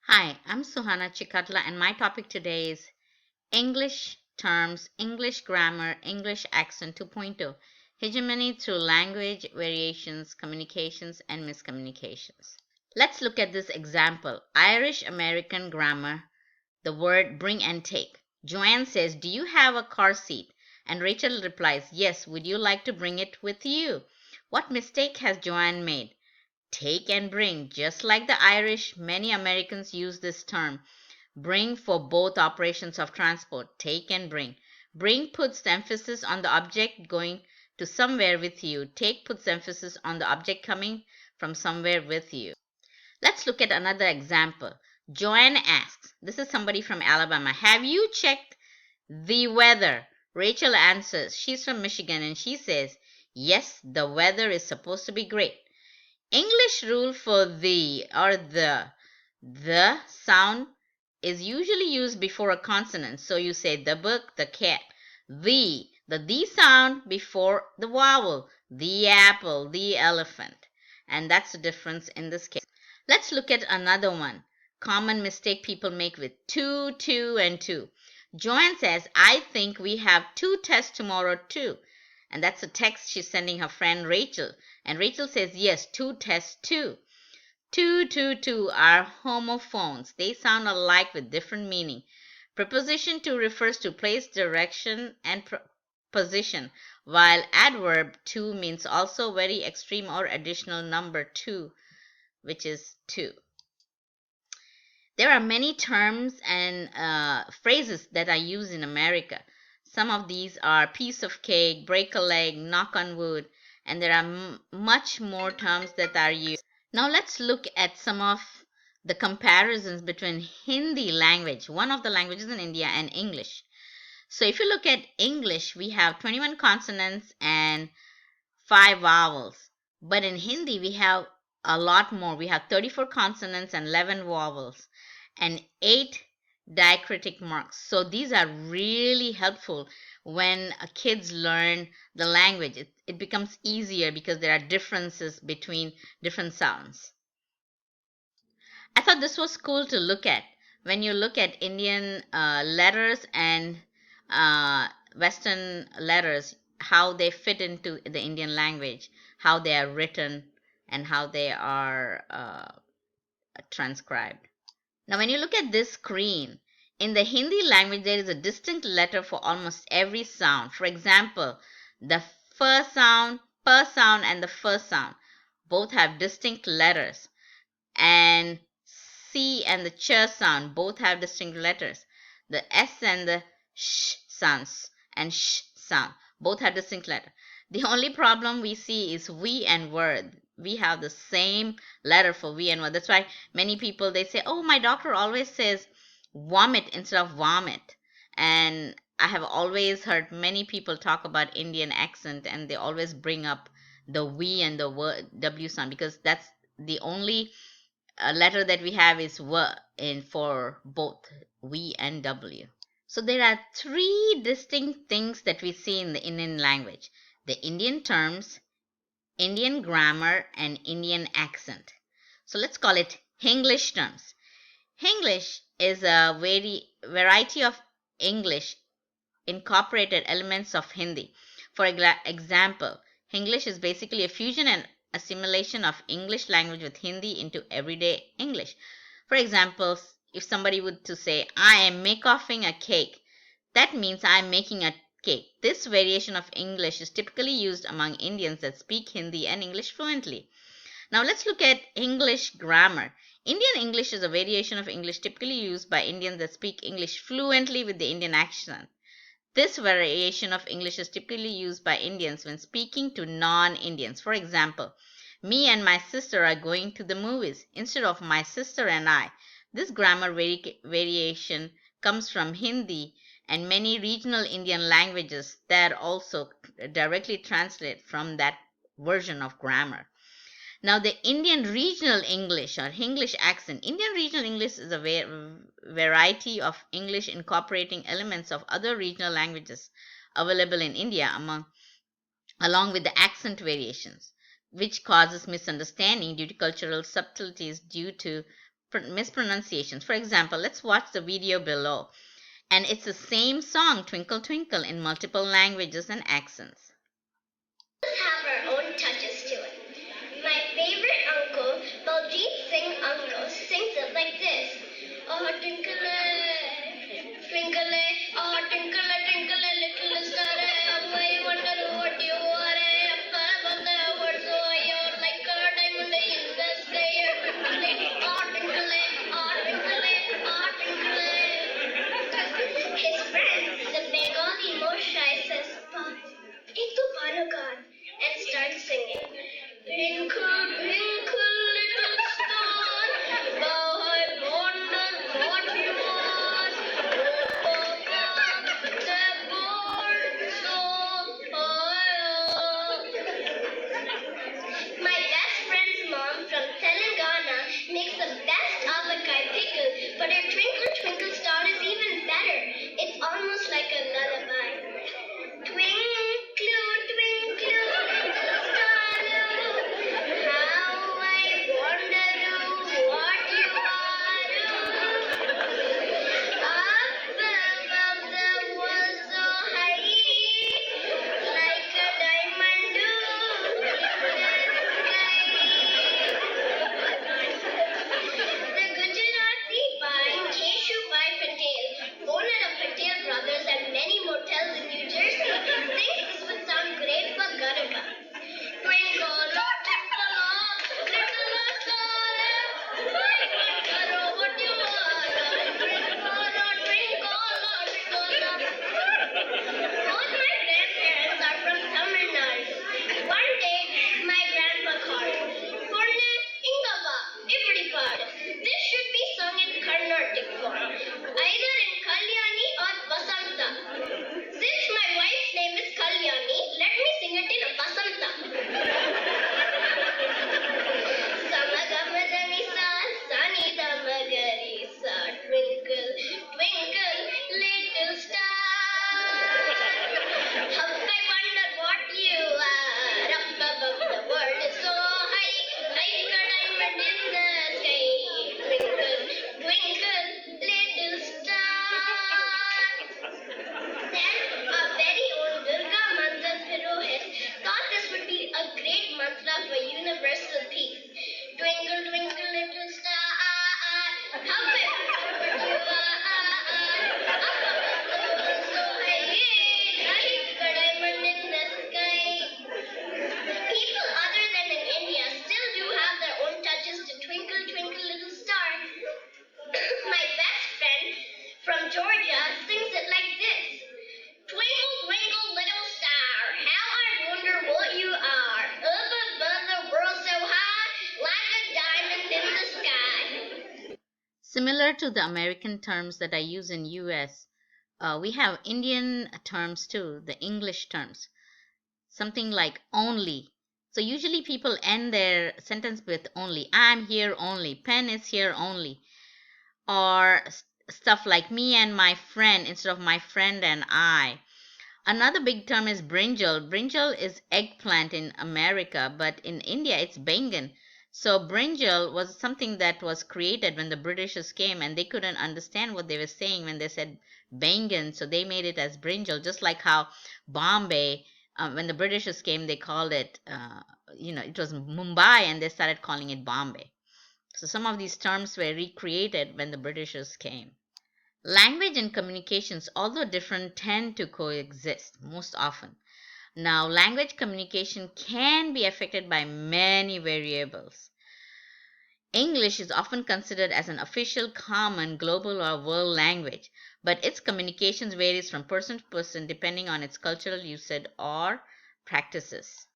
Hi, I'm Suhana Chikatla, and my topic today is English terms, English grammar, English accent 2.0, hegemony through language variations, communications, and miscommunications. Let's look at this example. Irish American grammar, the word bring and take. Joanne says, "Do you have a car seat?" And Rachel replies, "Yes, would you like to bring it with you?" What mistake has Joanne made? Take and bring. Just like the Irish, many Americans use this term, bring, for both operations of transport, take and bring. Bring puts the emphasis on the object going to somewhere with you. Take puts the emphasis on the object coming from somewhere with you. Let's look at another example. Joanne asks, this is somebody from Alabama, "Have you checked the weather?" Rachel answers, she's from Michigan, and she says, "Yes, the weather is supposed to be great." English rule for the or the sound is usually used before a consonant. So you say the book, the cat. The sound before the vowel, the apple, the elephant. And that's the difference in this case. Let's look at another one. Common mistake people make with two, and two. Joanne says, "I think we have two tests tomorrow too." And that's a text she's sending her friend Rachel. And Rachel says, "Yes, two tests too." Two are homophones. They sound alike with different meaning. Preposition to refers to place, direction, and position, while adverb to means also very extreme or additional number two, which is two. There are many terms and phrases that are used in America. Some of these are piece of cake, break a leg, knock on wood, and there are much more terms that are used. Now let's look at some of the comparisons between Hindi language, one of the languages in India, and English. So if you look at English, we have 21 consonants and 5 vowels. But in Hindi, we have a lot more. We have 34 consonants and 11 vowels and 8 diacritic marks. So these are really helpful when kids learn the language. It becomes easier because there are differences between different sounds. I thought this was cool to look at. When you look at Indian letters and Western letters, how they fit into the Indian language, how they are written, and how they are transcribed. Now, when you look at this screen, in the Hindi language, there is a distinct letter for almost every sound. For example, the first sound, per sound, and the first sound both have distinct letters. And C and the ch sound both have distinct letters. The S and the sh sounds and sh sound both have distinct letter. The only problem we see is V and word. We have the same letter for V and word. That's why many people they say, "Oh, my doctor always says vomit instead of vomit." And I have always heard many people talk about Indian accent, and they always bring up the V and the word W sound because that's the only letter that we have is W in for both V and W. So there are three distinct things that we see in the Indian language: the Indian terms, Indian grammar, and Indian accent. So let's call it English terms. English is a variety of English incorporated elements of Hindi. For example, English is basically a fusion and assimilation of English language with Hindi into everyday English. For example, if somebody would to say, "I am making a cake," that means I am making a cake. This variation of English is typically used among Indians that speak Hindi and English fluently. Now let's look at English grammar. Indian English is a variation of English typically used by Indians that speak English fluently with the Indian accent. This variation of English is typically used by Indians when speaking to non-Indians. For example, "Me and my sister are going to the movies" instead of "my sister and I." This grammar variation comes from Hindi and many regional Indian languages that also directly translate from that version of grammar. Now, the Indian regional English or English accent. Indian regional English is a variety of English incorporating elements of other regional languages available in India along with the accent variations, which causes misunderstanding due to cultural subtleties due to mispronunciations. For example, let's watch the video below. And it's the same song, Twinkle Twinkle, in multiple languages and accents. Have our own touches to it. My favorite uncle, Baljeet Singh uncle, sings it like this. Oh, twinkle, twinkle, oh, twinkle, twinkle, little star, I wonder what you are. Up above the world, so you're like a diamond in the sky. Twinkle, oh, twinkle, oh, twinkle, oh, twinkle. His friend, the Bengali Moshe, says, एक तो Bhanu God and start singing. Twinkle, twinkle, little star, how I wonder what you are. Above the world so high. My best friend's mom from Telangana makes the best avakai pickle, but her Twinkle Twinkle star is even better. It's almost like a lullaby. Twinkle, twinkle, little star, how I wonder what you are. Up above the world so high, like a diamond in the sky. The Gujarati by Keshubai Patel, owner of Patel Brothers and many motels in New Jersey, thinks this would sound great for Garba. Twinkle, twinkle, little star, I wonder what you are. Twinkle, twinkle, both my grandparents are from Tamil Nadu. One day, my grandpa called, Purna, Ingava, Ipadi. This should be sung in Carnatic form, either in Kalyani or Vasanta. Since my wife's name is Kalyani, let me sing it in Vasanta. Samagamadanika, Sanidamagarisa, twinkle, twinkle, little star. How I wonder what you are. Up above the world is so high, like a diamond in the sky. Twinkle, twinkle, little star. Then our very own Durga Mantra Purohit thought this would be a great mantra for universal peace. Twinkle, twinkle, little star, how I wonder what you are. Up above the world so high, like a diamond in the sky. People other than in India still do have their own touches to Twinkle, Twinkle, Little Star. My best friend from Georgia sings it like this. Twinkle, twinkle, little star, how I wonder what you are. Up above the world so high, like a diamond in the sky. Similar to the American terms that I use in US, we have Indian terms too, the English terms. Something like only. So usually people end their sentence with only. I'm here only. Pen is here only. Or stuff like me and my friend instead of my friend and I. Another big term is brinjal. Brinjal is eggplant in America, but in India it's bangan. So brinjal was something that was created when the Britishers came and they couldn't understand what they were saying when they said bangan, so they made it as brinjal, just like how Bombay, when the Britishers came, they called it, it was Mumbai and they started calling it Bombay. So some of these terms were recreated when the Britishers came. Language and communications, although different, tend to coexist most often. Now, language communication can be affected by many variables. English is often considered as an official, common, global, or world language, but its communications varies from person to person depending on its cultural usage or practices.